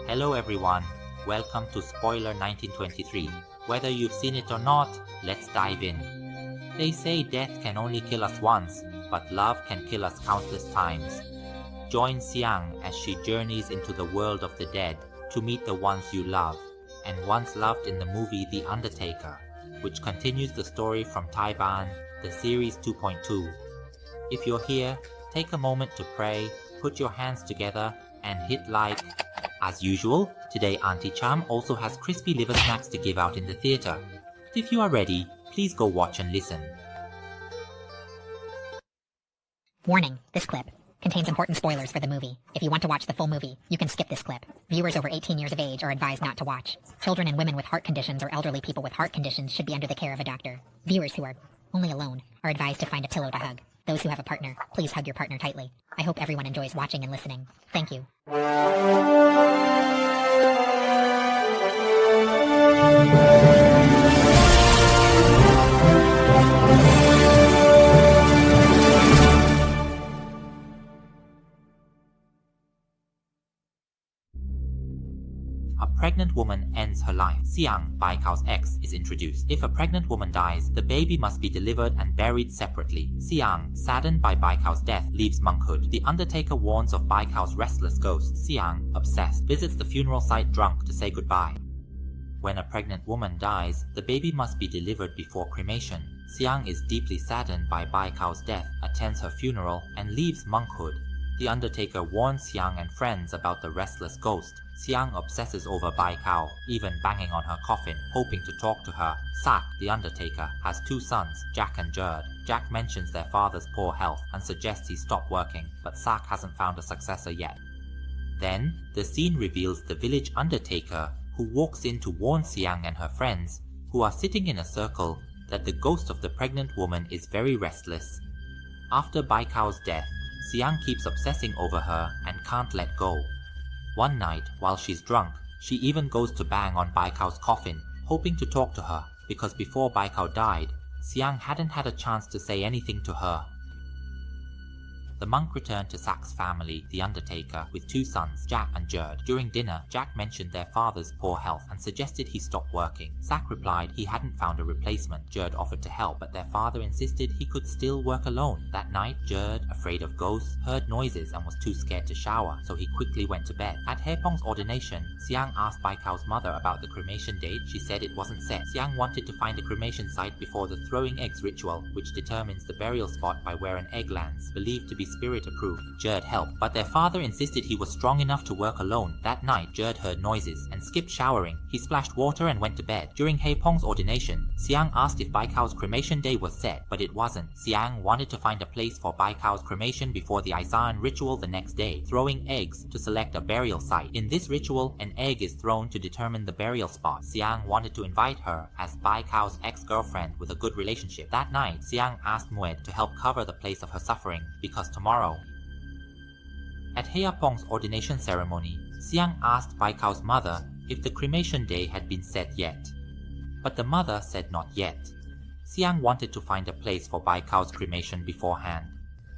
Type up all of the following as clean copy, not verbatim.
Hello everyone, welcome to SPOIL1923. Whether you've seen it or not, let's dive in. They say death can only kill us once, but love can kill us countless times. Join Xiang as she journeys into the world of the dead to meet the ones you love, and once loved in the movie The Undertaker, which continues the story from Taiwan, the series 2.2. If you're here, take a moment to pray, put your hands together, and hit like. As usual, today Auntie Cham also has crispy liver snacks to give out in the theatre. But if you are ready, please go watch and listen. Warning, this clip contains important spoilers for the movie. If you want to watch the full movie, you can skip this clip. Viewers over 18 years of age are advised not to watch. Children and women with heart conditions or elderly people with heart conditions should be under the care of a doctor. Viewers who are only alone are advised to find a pillow to hug. Those who have a partner, please hug your partner tightly. I hope everyone enjoys watching and listening. Thank you. A pregnant woman ends her life. Xiang, Bai Cao's ex, is introduced. If a pregnant woman dies, the baby must be delivered and buried separately. Xiang, saddened by Bai Cao's death, leaves monkhood. The Undertaker warns of Bai Cao's restless ghost. Xiang, obsessed, visits the funeral site drunk to say goodbye. When a pregnant woman dies, the baby must be delivered before cremation. Xiang is deeply saddened by Bai Cao's death, attends her funeral, and leaves monkhood. The Undertaker warns Xiang and friends about the restless ghost. Xiang obsesses over Bai Cao, even banging on her coffin, hoping to talk to her. Sak, the Undertaker, has two sons, Jack and Jerd. Jack mentions their father's poor health and suggests he stop working, but Sak hasn't found a successor yet. Then, the scene reveals the village Undertaker, who walks in to warn Xiang and her friends, who are sitting in a circle, that the ghost of the pregnant woman is very restless. After Bai Cao's death, Xiang keeps obsessing over her and can't let go. One night, while she's drunk, she even goes to bang on Bai Cao's coffin, hoping to talk to her, because before Bai Cao died, Xiang hadn't had a chance to say anything to her. The monk returned to Sak's family, the Undertaker, with two sons, Jack and Jerd. During dinner, Jack mentioned their father's poor health and suggested he stop working. Sak replied he hadn't found a replacement. Jerd offered to help, but their father insisted he could still work alone. That night, Jerd, afraid of ghosts, heard noises and was too scared to shower, so he quickly went to bed. At He Peng's ordination, Xiang asked Bai Cao's mother about the cremation date. She said it wasn't set. Xiang wanted to find a cremation site before the throwing eggs ritual, which determines the burial spot by where an egg lands, believed to be spirit approved. Jerd helped, but their father insisted he was strong enough to work alone. That night, Jerd heard noises and skipped showering. He splashed water and went to bed. During He Peng's ordination, Xiang asked if Bai Cao's cremation day was set, but it wasn't. Xiang wanted to find a place for Bai Cao's cremation before the Aizan ritual the next day, throwing eggs to select a burial site. In this ritual, an egg is thrown to determine the burial spot. Xiang wanted to invite her as Bai Cao's ex-girlfriend with a good relationship. That night, Xiang asked Mued to help cover the place of her suffering, because tomorrow. At He Peng's ordination ceremony, Xiang asked Bai Cao's mother if the cremation day had been set yet. But the mother said not yet. Xiang wanted to find a place for Bai Cao's cremation beforehand,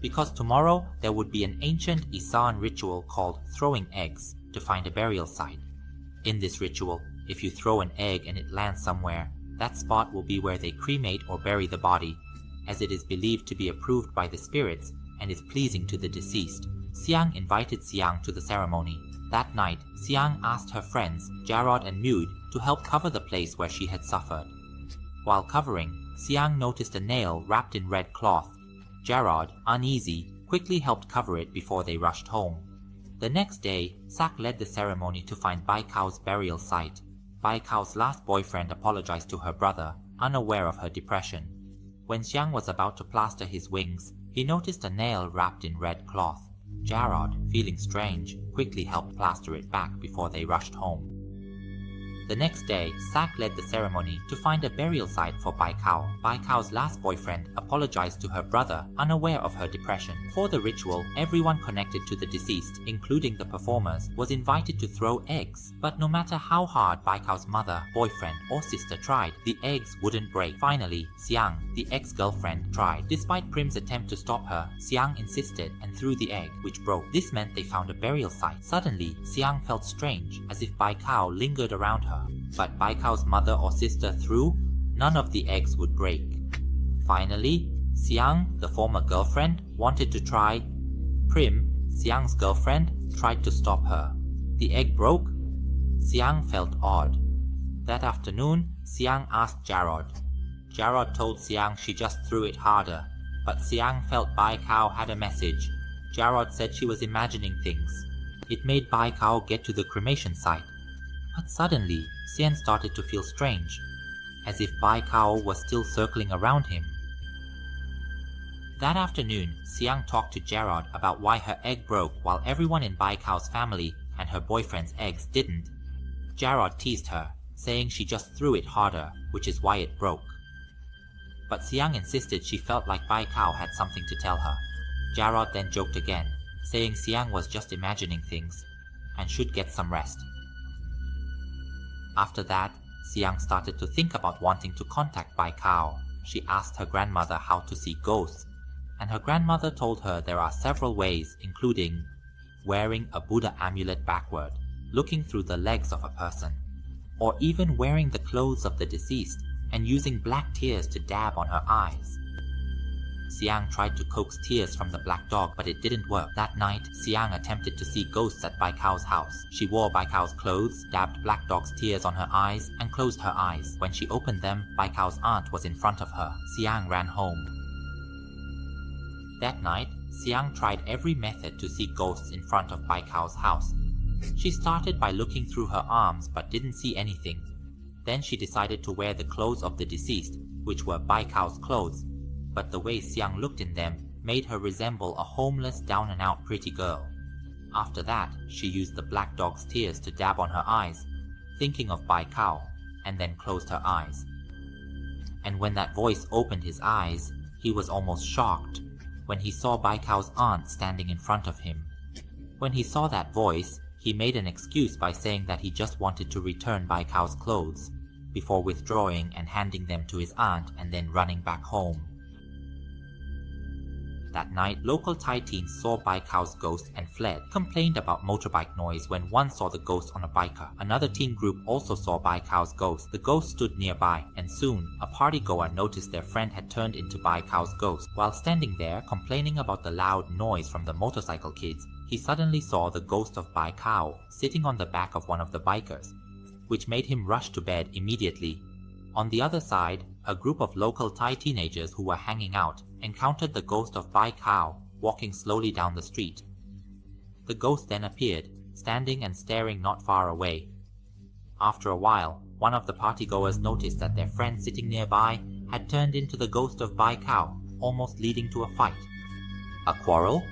because tomorrow there would be an ancient Isan ritual called throwing eggs to find a burial site. In this ritual, if you throw an egg and it lands somewhere, that spot will be where they cremate or bury the body, as it is believed to be approved by the spirits and is pleasing to the deceased. Xiang invited Xiang to the ceremony. That night, Xiang asked her friends, Jarod and Mued, to help cover the place where she had suffered. While covering, Xiang noticed a nail wrapped in red cloth. Jarod, uneasy, quickly helped cover it before they rushed home. The next day, Sak led the ceremony to find Bai Cao's burial site. Bai Cao's last boyfriend apologized to her brother, unaware of her depression. When Xiang was about to plaster his wings, he noticed a nail wrapped in red cloth. Jarod, feeling strange, quickly helped plaster it back before they rushed home. The next day, Sak led the ceremony to find a burial site for Bai Kao. Bai Kao's last boyfriend apologized to her brother, unaware of her depression. For the ritual, everyone connected to the deceased, including the performers, was invited to throw eggs. But no matter how hard Bai Kao's mother, boyfriend, or sister tried, the eggs wouldn't break. Finally, Siang, the ex-girlfriend, tried. Despite Prim's attempt to stop her, Siang insisted and threw the egg, which broke. This meant they found a burial site. Suddenly, Siang felt strange, as if Bai Kao lingered around her. But Bai Kao's mother or sister threw, none of the eggs would break. Finally, Siang, the former girlfriend, wanted to try. Prim, Siang's girlfriend, tried to stop her. The egg broke. Siang felt odd. That afternoon, Siang asked Jarrod. Jarrod told Siang she just threw it harder, but Siang felt Bai Kao had a message. Jarrod said she was imagining things. It made Bai Kao get to the cremation site. But suddenly, Sian started to feel strange, as if Bai Kao was still circling around him. That afternoon, Siang talked to Jarrod about why her egg broke while everyone in Bai Kao's family and her boyfriend's eggs didn't. Jarrod teased her, saying she just threw it harder, which is why it broke. But Siang insisted she felt like Bai Kao had something to tell her. Jarrod then joked again, saying Siang was just imagining things and should get some rest. After that, Siang started to think about wanting to contact Bai Kao. She asked her grandmother how to see ghosts, and her grandmother told her there are several ways, including wearing a Buddha amulet backward, looking through the legs of a person, or even wearing the clothes of the deceased and using black tears to dab on her eyes. Siang tried to coax tears from the black dog, but it didn't work. That night, Siang attempted to see ghosts at Bai Kao's house. She wore Bai Kao's clothes, dabbed black dog's tears on her eyes, and closed her eyes. When she opened them, Bai Kao's aunt was in front of her. Siang ran home. That night, Siang tried every method to see ghosts in front of Bai Kao's house. She started by looking through her arms but didn't see anything. Then she decided to wear the clothes of the deceased, which were Bai Kao's clothes. But the way Siang looked in them made her resemble a homeless, down-and-out pretty girl. After that, she used the black dog's tears to dab on her eyes, thinking of Bai Kao, and then closed her eyes. And when that voice opened his eyes, he was almost shocked when he saw Bai Kao's aunt standing in front of him. When he saw that voice, he made an excuse by saying that he just wanted to return Bai Kao's clothes, before withdrawing and handing them to his aunt and then running back home. That night, local Thai teens saw Bai Kao's ghost and fled, complained about motorbike noise when one saw the ghost on a biker. Another teen group also saw Bai Kao's ghost. The ghost stood nearby, and soon, a partygoer noticed their friend had turned into Bai Kao's ghost. While standing there, complaining about the loud noise from the motorcycle kids, he suddenly saw the ghost of Bai Kao sitting on the back of one of the bikers, which made him rush to bed immediately. On the other side, a group of local Thai teenagers who were hanging out encountered the ghost of Bai Kao walking slowly down the street. The ghost then appeared, standing and staring not far away. After a while, one of the partygoers noticed that their friend sitting nearby had turned into the ghost of Bai Kao, almost leading to a fight. A quarrel?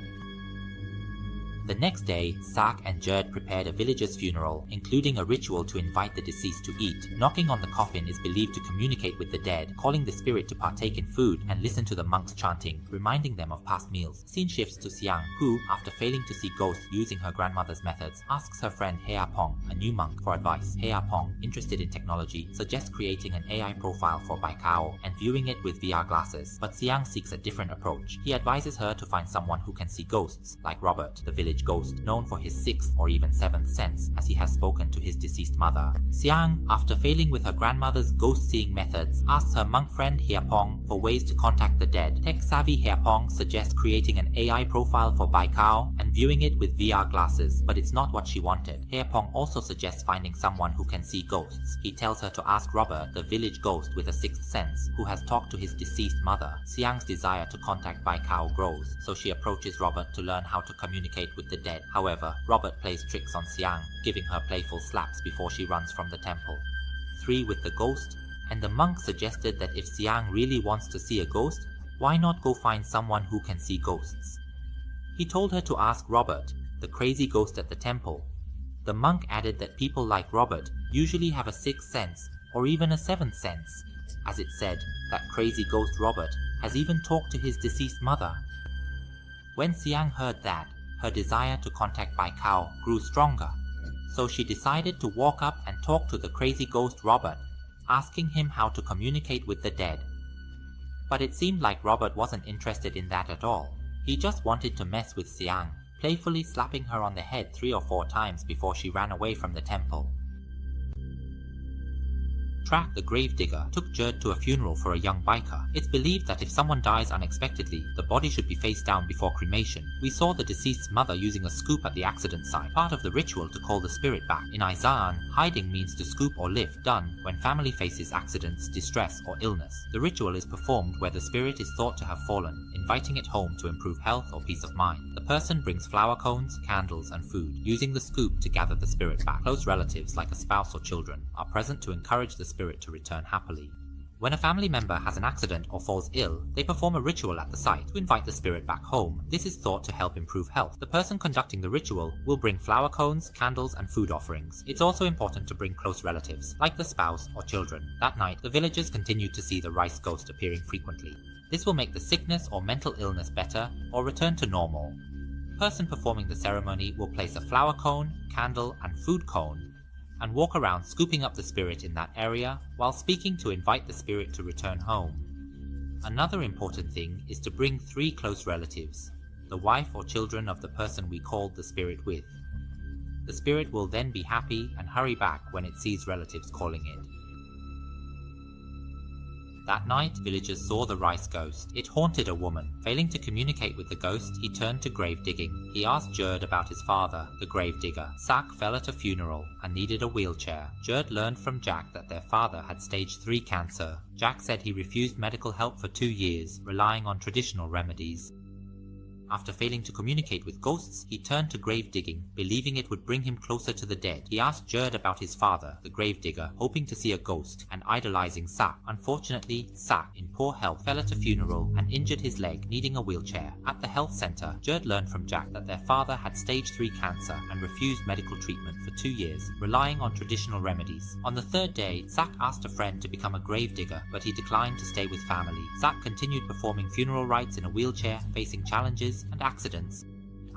The next day, Sak and Jerd prepared a villager's funeral, including a ritual to invite the deceased to eat. Knocking on the coffin is believed to communicate with the dead, calling the spirit to partake in food and listen to the monks chanting, reminding them of past meals. Scene shifts to Siang, who, after failing to see ghosts using her grandmother's methods, asks her friend Hea Pong, a new monk, for advice. Hea Pong, interested in technology, suggests creating an AI profile for Bai Kao and viewing it with VR glasses, but Siang seeks a different approach. He advises her to find someone who can see ghosts, like Robert, the village ghost, known for his 6th or even 7th sense, as he has spoken to his deceased mother. Siang, after failing with her grandmother's ghost-seeing methods, asks her monk friend Hea Pong for ways to contact the dead. Tech-savvy Hea Pong suggests creating an AI profile for Bai Kao and viewing it with VR glasses, but it's not what she wanted. Hea Pong also suggests finding someone who can see ghosts. He tells her to ask Robert, the village ghost with a 6th sense, who has talked to his deceased mother. Siang's desire to contact Bai Kao grows, so she approaches Robert to learn how to communicate with the dead. However, Robert plays tricks on Siang, giving her playful slaps before she runs from the temple. 3 with the ghost, and the monk suggested that if Siang really wants to see a ghost, why not go find someone who can see ghosts? He told her to ask Robert, the crazy ghost at the temple, The monk added that people like Robert usually have a sixth sense or even a seventh sense, as it said that crazy ghost Robert has even talked to his deceased mother. When Xiang heard that, her desire to contact Bai Kao grew stronger, so she decided to walk up and talk to the crazy ghost Robert, asking him how to communicate with the dead. But it seemed like Robert wasn't interested in that at all. He just wanted to mess with Xiang, playfully slapping her on the head 3 or 4 times before she ran away from the temple. Track, the gravedigger, took Jerd to a funeral for a young biker. It's believed that if someone dies unexpectedly, the body should be face down before cremation. We saw the deceased's mother using a scoop at the accident site, part of the ritual to call the spirit back. In Aizaan, hiding means to scoop or lift, done when family faces accidents, distress, or illness. The ritual is performed where the spirit is thought to have fallen, inviting it home to improve health or peace of mind. The person brings flower cones, candles, and food, using the scoop to gather the spirit back. Close relatives, like a spouse or children, are present to encourage the spirit to return happily. When a family member has an accident or falls ill, they perform a ritual at the site to invite the spirit back home. This is thought to help improve health. The person conducting the ritual will bring flower cones, candles, and food offerings. It's also important to bring close relatives, like the spouse or children. That night, the villagers continue to see the rice ghost appearing frequently. This will make the sickness or mental illness better or return to normal. The person performing the ceremony will place a flower cone, candle, and food cone and walk around scooping up the spirit in that area while speaking to invite the spirit to return home. Another important thing is to bring 3 close relatives, the wife or children of the person we called the spirit with. The spirit will then be happy and hurry back when it sees relatives calling it. That night, villagers saw the rice ghost. It haunted a woman. Failing to communicate with the ghost, he turned to grave digging. He asked Jerd about his father, the grave digger. Sak fell at a funeral and needed a wheelchair. Jerd learned from Jack that their father had stage 3 cancer. Jack said he refused medical help for 2 years, relying on traditional remedies. After failing to communicate with ghosts, he turned to grave digging, believing it would bring him closer to the dead. He asked Jerd about his father, the grave digger, hoping to see a ghost, and idolizing Sak. Unfortunately, Sak, in poor health, fell at a funeral and injured his leg, needing a wheelchair. At the health center, Jerd learned from Jack that their father had stage 3 cancer and refused medical treatment for 2 years, relying on traditional remedies. On the 3rd day, Sak asked a friend to become a grave digger, but he declined to stay with family. Sak continued performing funeral rites in a wheelchair, facing challenges and accidents.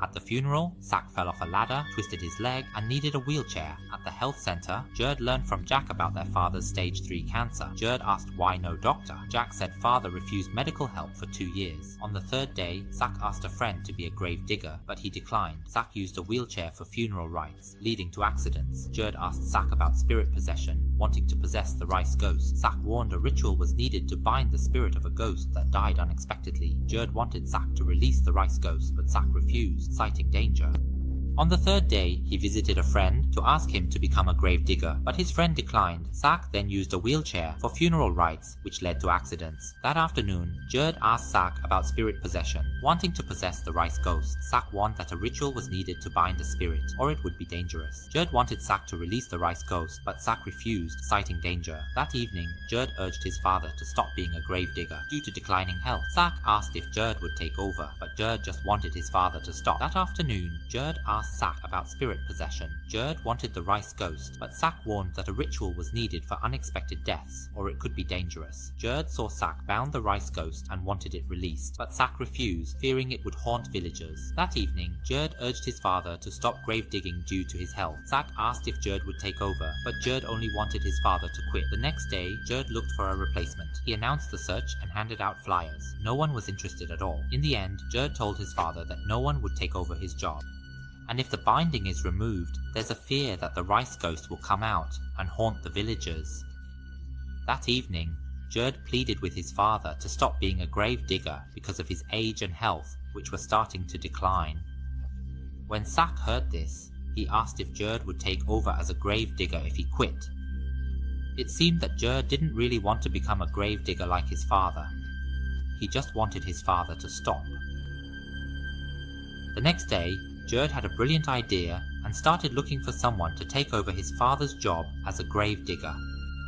At the funeral, Sak fell off a ladder, twisted his leg, and needed a wheelchair. At the health center, Jerd learned from Jack about their father's stage 3 cancer. Jerd asked why no doctor. Jack said father refused medical help for 2 years. On the 3rd day, Sak asked a friend to be a grave digger, but he declined. Sak used a wheelchair for funeral rites, leading to accidents. Jerd asked Sak about spirit possession, wanting to possess the rice ghost. Sak warned a ritual was needed to bind the spirit of a ghost that died unexpectedly. Jerd wanted Sak to release the rice ghost, but Sak refused, citing danger. On the 3rd day, he visited a friend to ask him to become a grave digger, but his friend declined. Sak then used a wheelchair for funeral rites, which led to accidents. That afternoon, Jerd asked Sak about spirit possession, wanting to possess the rice ghost. Sak warned that a ritual was needed to bind the spirit, or it would be dangerous. Jerd wanted Sak to release the rice ghost, but Sak refused, citing danger. That evening, Jerd urged his father to stop being a grave digger due to declining health. Sak asked if Jerd would take over, but Jerd just wanted his father to stop. That afternoon, Jerd asked Sak about spirit possession. Jerd wanted the rice ghost, but Sak warned that a ritual was needed for unexpected deaths, or it could be dangerous. Jerd saw Sak bound the rice ghost and wanted it released, but Sak refused, fearing it would haunt villagers. That evening, Jerd urged his father to stop grave digging due to his health. Sak asked if Jerd would take over, but Jerd only wanted his father to quit. The next day, Jerd looked for a replacement. He announced the search and handed out flyers. No one was interested at all. In the end, Jerd told his father that no one would take over his job. And if the binding is removed, there's a fear that the rice ghost will come out and haunt the villagers. That evening, Jerd pleaded with his father to stop being a grave digger because of his age and health, which were starting to decline. When Sak heard this, he asked if Jerd would take over as a grave digger if he quit. It seemed that Jerd didn't really want to become a grave digger like his father. He just wanted his father to stop. The next day, Jerd had a brilliant idea and started looking for someone to take over his father's job as a grave digger.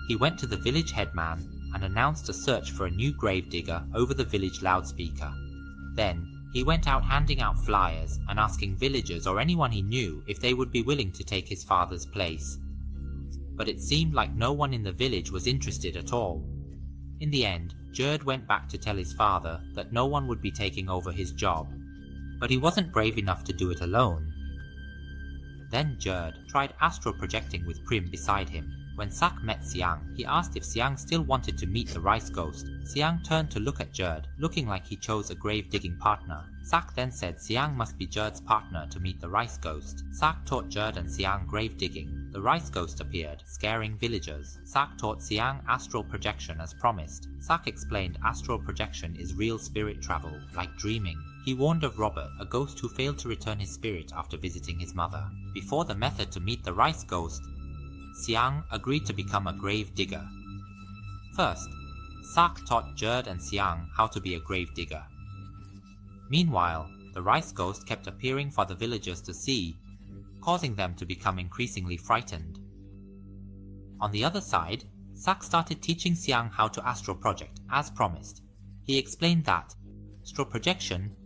He went to the village headman and announced a search for a new grave digger over the village loudspeaker. Then, He went out handing out flyers and asking villagers or anyone he knew if they would be willing to take his father's place. But it seemed like no one in the village was interested at all. In the end, Gerd went back to tell his father that no one would be taking over his job, but he wasn't brave enough to do it alone. Then Gerd tried astral projecting with Prim beside him. When Sak met Siang, he asked if Siang still wanted to meet the rice ghost. Siang turned to look at Gerd, looking like he chose a grave-digging partner. Sak then said Siang must be Gerd's partner to meet the rice ghost. Sak taught Gerd and Siang grave-digging. The rice ghost appeared, scaring villagers. Sak taught Siang astral projection as promised. Sak explained astral projection is real spirit travel, like dreaming. He warned of Robert, a ghost who failed to return his spirit after visiting his mother. Before the method to meet the rice ghost, Siang agreed to become a grave digger. First, Sak taught Gerd and Siang how to be a grave digger. Meanwhile, the rice ghost kept appearing for the villagers to see, causing them to become increasingly frightened. On the other side, Sak started teaching Siang how to astral project, as promised. He explained that astral projection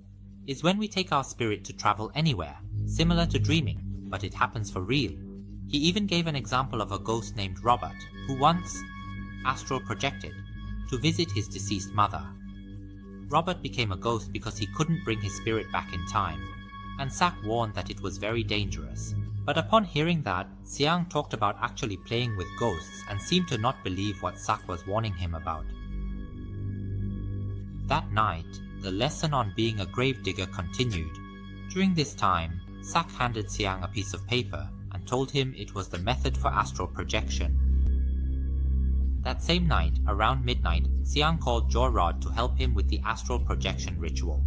is when we take our spirit to travel anywhere, similar to dreaming, but it happens for real. He even gave an example of a ghost named Robert, who once astral projected to visit his deceased mother. Robert became a ghost because he couldn't bring his spirit back in time, and Sak warned that it was very dangerous. But upon hearing that, Siang talked about actually playing with ghosts and seemed to not believe what Sak was warning him about. That night, the lesson on being a gravedigger continued. During this time, Sak handed Siang a piece of paper and told him it was the method for astral projection. That same night, around midnight, Siang called Jorod to help him with the astral projection ritual.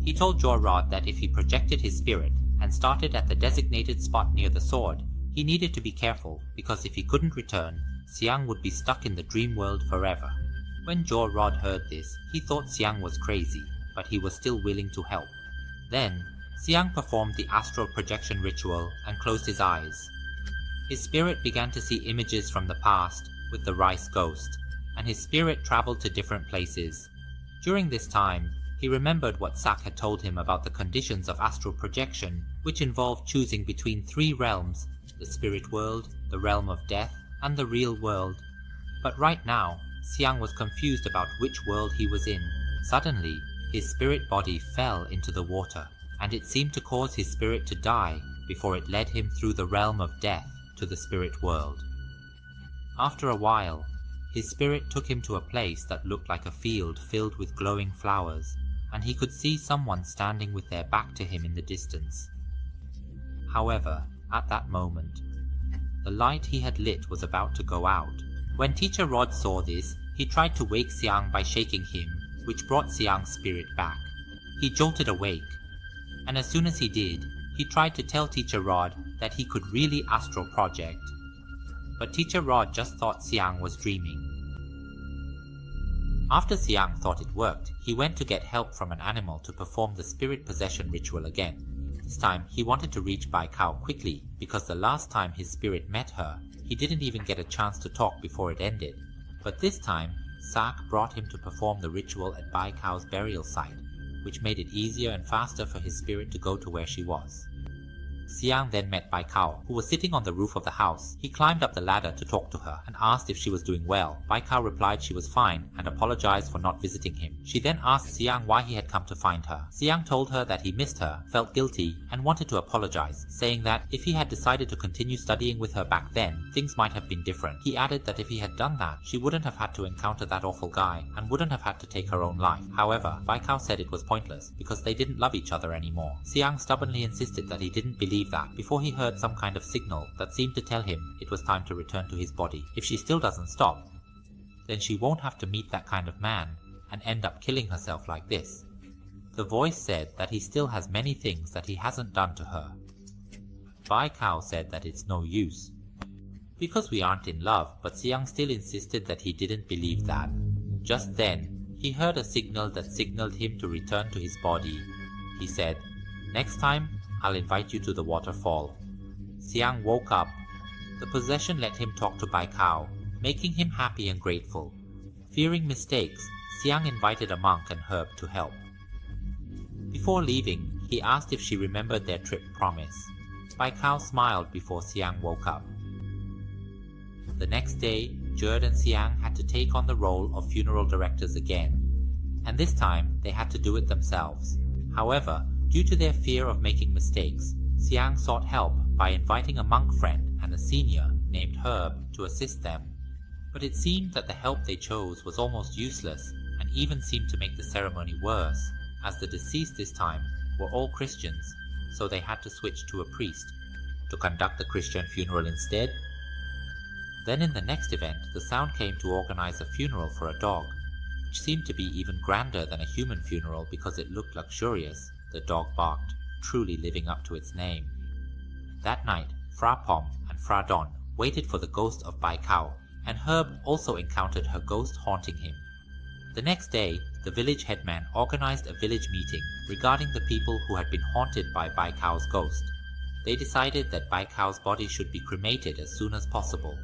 He told Jorod that if he projected his spirit and started at the designated spot near the sword, he needed to be careful because if he couldn't return, Siang would be stuck in the dream world forever. When Jorod heard this, he thought Siang was crazy, but he was still willing to help. Then, Siang performed the astral projection ritual and closed his eyes. His spirit began to see images from the past with the rice ghost, and his spirit traveled to different places. During this time, he remembered what Sak had told him about the conditions of astral projection, which involved choosing between three realms, the spirit world, the realm of death, and the real world. But right now, Siang was confused about which world he was in. Suddenly, his spirit body fell into the water, and it seemed to cause his spirit to die before it led him through the realm of death to the spirit world. After a while, his spirit took him to a place that looked like a field filled with glowing flowers, and he could see someone standing with their back to him in the distance. However, at that moment, the light he had lit was about to go out. When Teacher Rod saw this, he tried to wake Siang by shaking him, which brought Siang's spirit back. He jolted awake, and as soon as he did, he tried to tell Teacher Rod that he could really astral project. But Teacher Rod just thought Siang was dreaming. After Siang thought it worked, he went to get help from an animal to perform the spirit possession ritual again. This time, he wanted to reach Bai Kao quickly, because the last time his spirit met her, he didn't even get a chance to talk before it ended. But this time, Sak brought him to perform the ritual at Bai Kao's burial site, which made it easier and faster for his spirit to go to where she was. Siang then met Bai Kao, who was sitting on the roof of the house. He climbed up the ladder to talk to her and asked if she was doing well. Bai Kao replied she was fine and apologized for not visiting him. She then asked Siang why he had come to find her. Siang told her that he missed her, felt guilty, and wanted to apologize, saying that if he had decided to continue studying with her back then, things might have been different. He added that if he had done that, she wouldn't have had to encounter that awful guy and wouldn't have had to take her own life. However, Bai Kao said it was pointless because they didn't love each other anymore. Siang stubbornly insisted that he didn't believe that before he heard some kind of signal that seemed to tell him it was time to return to his body. If she still doesn't stop, then she won't have to meet that kind of man and end up killing herself like this. The voice said that he still has many things that he hasn't done to her. Bai Kao said that it's no use, because we aren't in love, but Siang still insisted that he didn't believe that. Just then, he heard a signal that signaled him to return to his body. He said, "Next time, I'll invite you to the waterfall." Siang woke up. The possession let him talk to Bai Kao, making him happy and grateful. Fearing mistakes, Siang invited a monk and herb to help. Before leaving, he asked if she remembered their trip promise. Bai Kao smiled before Xiang woke up. The next day, Jerd and Xiang had to take on the role of funeral directors again, and this time they had to do it themselves. However, due to their fear of making mistakes, Xiang sought help by inviting a monk friend and a senior named Herb to assist them. But it seemed that the help they chose was almost useless and even seemed to make the ceremony worse, as the deceased this time were all Christians, so they had to switch to a priest to conduct the Christian funeral instead. Then in the next event, the sound came to organize a funeral for a dog, which seemed to be even grander than a human funeral because it looked luxurious. The dog barked, truly living up to its name. That night, Fra Pom and Fra Don waited for the ghost of Bai Kao, and Herb also encountered her ghost haunting him. The next day, the village headman organized a village meeting regarding the people who had been haunted by Bai Kao's ghost. They decided that Bai Kao's body should be cremated as soon as possible.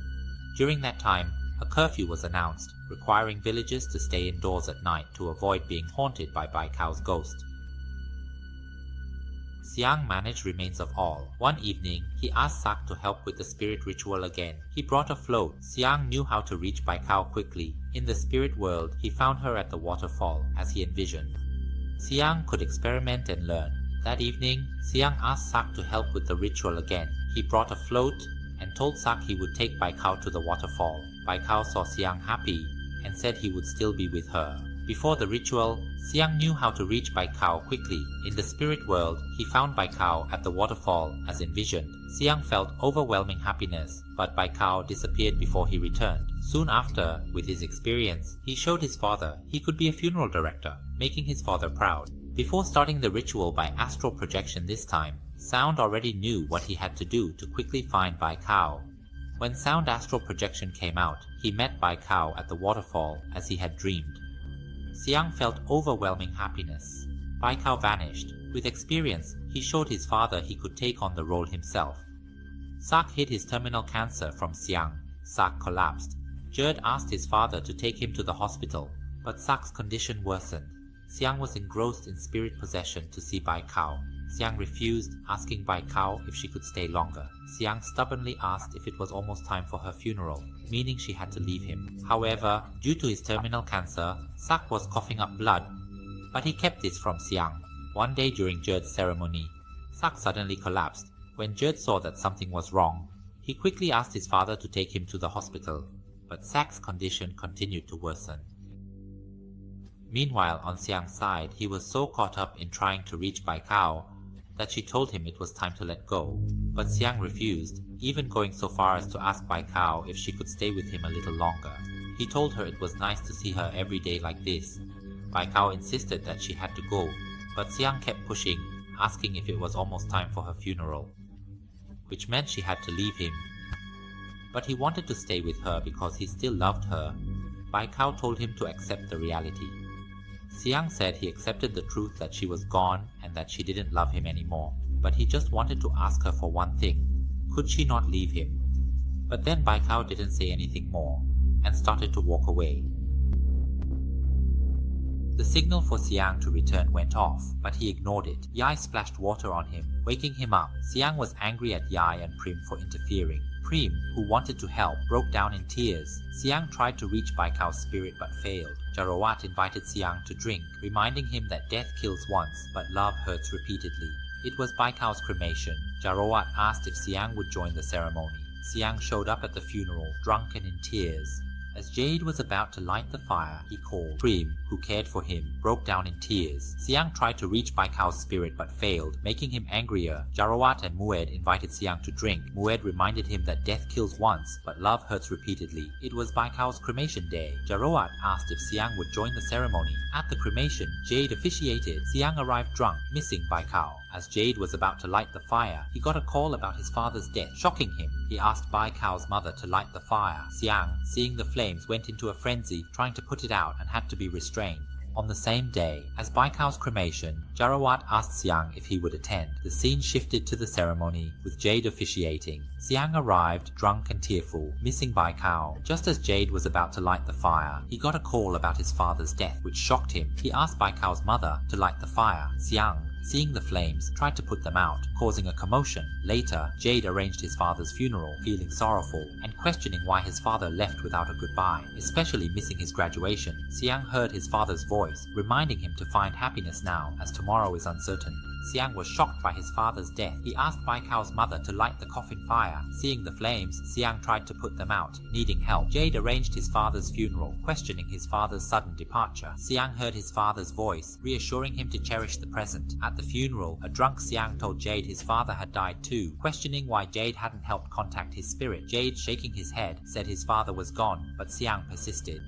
During that time, a curfew was announced, requiring villagers to stay indoors at night to avoid being haunted by Bai Kao's ghost. Xiang managed remains of all. One evening, he asked Sak to help with the spirit ritual again. He brought a float. Xiang knew how to reach Bai Kao quickly. In the spirit world, he found her at the waterfall, as he envisioned. Xiang could experiment and learn. That evening, Xiang asked Sak to help with the ritual again. He brought a float and told Sak he would take Bai Kao to the waterfall. Bai Kao saw Xiang happy and said he would still be with her. Before the ritual, Xiang knew how to reach Bai Kao quickly. In the spirit world, he found Bai Kao at the waterfall as envisioned. Xiang felt overwhelming happiness, but Bai Kao disappeared before he returned. Soon after, with his experience, he showed his father he could be a funeral director, making his father proud. Before starting the ritual by astral projection this time, Sound already knew what he had to do to quickly find Bai Kao. When Sound astral projection came out, he met Bai Kao at the waterfall as he had dreamed. Xiang felt overwhelming happiness. Bai Kao vanished. With experience, he showed his father he could take on the role himself. Sak hid his terminal cancer from Xiang. Sak collapsed. Jerd asked his father to take him to the hospital, but Sak's condition worsened. Xiang was engrossed in spirit possession to see Bai Kao. Xiang refused, asking Bai Kao if she could stay longer. Xiang stubbornly asked if it was almost time for her funeral, meaning she had to leave him. However, due to his terminal cancer, Sak was coughing up blood, but he kept this from Xiang. One day during Jerd's ceremony, Sak suddenly collapsed. When Jerd saw that something was wrong, he quickly asked his father to take him to the hospital, but Sak's condition continued to worsen. Meanwhile, on Xiang's side, he was so caught up in trying to reach Bai Kao that she told him it was time to let go. But Xiang refused, even going so far as to ask Bai Kao if she could stay with him a little longer. He told her it was nice to see her every day like this. Bai Kao insisted that she had to go, but Xiang kept pushing, asking if it was almost time for her funeral, which meant she had to leave him. But he wanted to stay with her because he still loved her. Bai Kao told him to accept the reality. Xiang said he accepted the truth that she was gone and that she didn't love him anymore, but he just wanted to ask her for one thing. Could she not leave him? But then Bai Kao didn't say anything more, and started to walk away. The signal for Xiang to return went off, but he ignored it. Yai splashed water on him, waking him up. Xiang was angry at Yai and Prim for interfering. Prim, who wanted to help, broke down in tears. Xiang tried to reach Bai Kao's spirit but failed. Jarawat invited Xiang to drink, reminding him that death kills once, but love hurts repeatedly. It was Bai Kao's cremation. Jarawat asked if Xiang would join the ceremony. Xiang showed up at the funeral, drunk and in tears. As Jade was about to light the fire, he called. Prim, who cared for him, broke down in tears. Xiang tried to reach Bai Kao's spirit but failed, making him angrier. Jarawat and Mued invited Xiang to drink. Mued reminded him that death kills once, but love hurts repeatedly. It was Bai Kao's cremation day. Jarawat asked if Xiang would join the ceremony. At the cremation, Jade officiated. Xiang arrived drunk, missing Bai Kao. As Jade was about to light the fire, he got a call about his father's death, shocking him. He asked Bai Kao's mother to light the fire. Xiang, seeing the flames, went into a frenzy, trying to put it out and had to be restrained. On the same day, as Baikau's cremation, Jarawat asked Siang if he would attend. The scene shifted to the ceremony, with Jade officiating. Siang arrived, drunk and tearful, missing Baikau. Just as Jade was about to light the fire, he got a call about his father's death, which shocked him. He asked Baikau's mother to light the fire. Siang, seeing the flames, tried to put them out, causing a commotion. Later, Jade arranged his father's funeral, feeling sorrowful, and questioning why his father left without a goodbye, especially missing his graduation. Siang heard his father's voice, reminding him to find happiness now, as tomorrow is uncertain. Siang was shocked by his father's death. He asked Baikau's mother to light the coffin fire. Seeing the flames, Siang tried to put them out, needing help. Jade arranged his father's funeral, questioning his father's sudden departure. Siang heard his father's voice, reassuring him to cherish the present. At the funeral, a drunk Siang told Jade his father had died too, questioning why Jade hadn't helped contact his spirit. Jade, shaking his head, said his father was gone, but Siang persisted.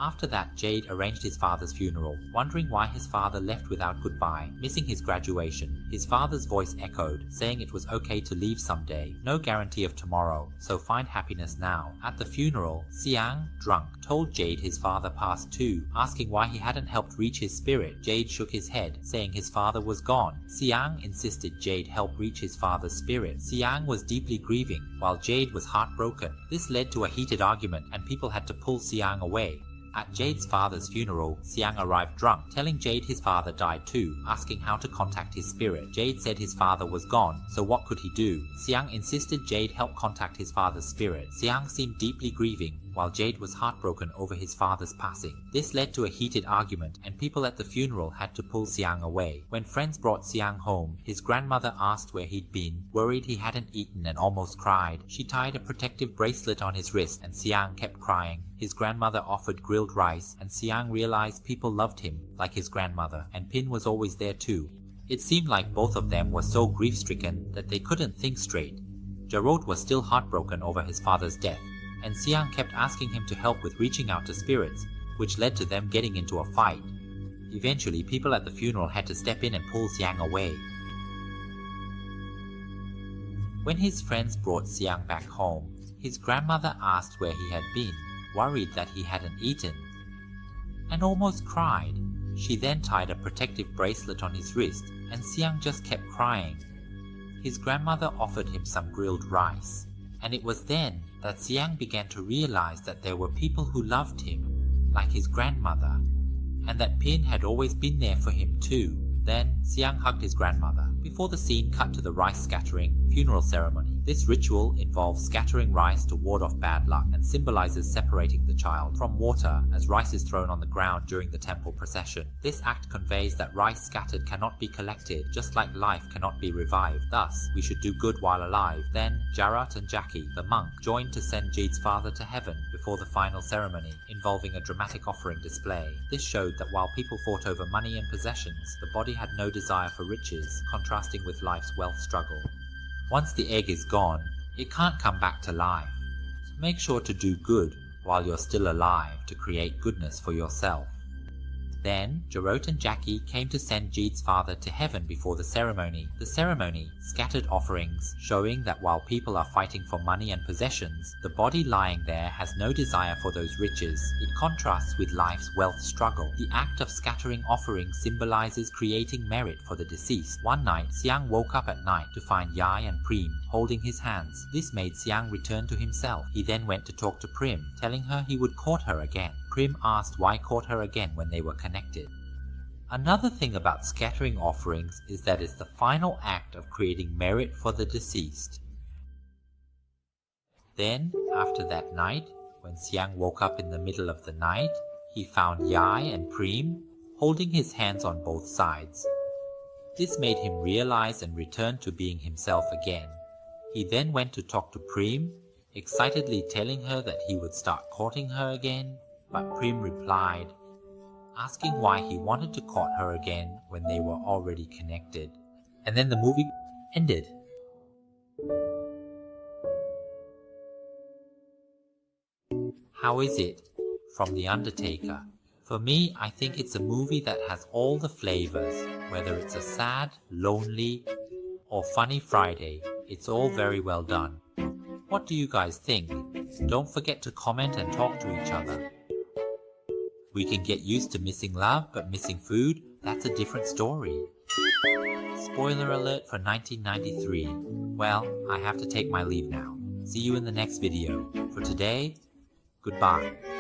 After that, Jade arranged his father's funeral, wondering why his father left without goodbye, missing his graduation. His father's voice echoed, saying it was okay to leave someday, no guarantee of tomorrow, so find happiness now. At the funeral, Siang, drunk, told Jade his father passed too, asking why he hadn't helped reach his spirit. Jade shook his head, saying his father was gone. Siang insisted Jade help reach his father's spirit. Siang was deeply grieving, while Jade was heartbroken. This led to a heated argument, and people had to pull Siang away. At Jade's father's funeral, Siang arrived drunk, telling Jade his father died too, asking how to contact his spirit. Jade said his father was gone, so what could he do? Siang insisted Jade help contact his father's spirit. Siang seemed deeply grieving, while Jade was heartbroken over his father's passing. This led to a heated argument, and people at the funeral had to pull Siang away. When friends brought Siang home, his grandmother asked where he'd been, worried he hadn't eaten, and almost cried. She tied a protective bracelet on his wrist, and Siang kept crying. His grandmother offered grilled rice, and Siang realized people loved him, like his grandmother, and Pin was always there too. It seemed like both of them were so grief-stricken that they couldn't think straight. Jarod was still heartbroken over his father's death, and Siang kept asking him to help with reaching out to spirits, which led to them getting into a fight. Eventually, people at the funeral had to step in and pull Siang away. When his friends brought Siang back home, his grandmother asked where he had been, worried that he hadn't eaten, and almost cried. She then tied a protective bracelet on his wrist, and Siang just kept crying. His grandmother offered him some grilled rice, and it was then that Siang began to realize that there were people who loved him, like his grandmother, and that Pin had always been there for him too. Then Siang hugged his grandmother, before the scene cut to the rice scattering funeral ceremony. This ritual involves scattering rice to ward off bad luck and symbolizes separating the child from water as rice is thrown on the ground during the temple procession. This act conveys that rice scattered cannot be collected, just like life cannot be revived. Thus, we should do good while alive. Then, Jarat and Jackie, the monk, joined to send Jade's father to heaven before the final ceremony, involving a dramatic offering display. This showed that while people fought over money and possessions, the body had no desire for riches, contrasting with life's wealth struggle. Once the egg is gone, it can't come back to life. So make sure to do good while you're still alive to create goodness for yourself. Then, Jarot and Jackie came to send Jeet's father to heaven before the ceremony. The ceremony scattered offerings, showing that while people are fighting for money and possessions, the body lying there has no desire for those riches. It contrasts with life's wealth struggle. The act of scattering offerings symbolizes creating merit for the deceased. One night, Siang woke up at night to find Yai and Prim holding his hands. This made Siang return to himself. He then went to talk to Prim, telling her he would court her again. Prim asked why court her again when they were connected. Another thing about scattering offerings is that it's the final act of creating merit for the deceased. Then, after that night, when Siang woke up in the middle of the night, he found Yai and Prim holding his hands on both sides. This made him realize and return to being himself again. He then went to talk to Prim, excitedly telling her that he would start courting her again. But Prim replied, asking why he wanted to court her again when they were already connected. And then the movie ended. How is it? From The Undertaker. For me, I think it's a movie that has all the flavors, whether it's a sad, lonely, or funny Friday. It's all very well done. What do you guys think? Don't forget to comment and talk to each other. We can get used to missing love, but missing food, that's a different story. Spoiler alert for 1993. Well, I have to take my leave now. See you in the next video. For today, goodbye.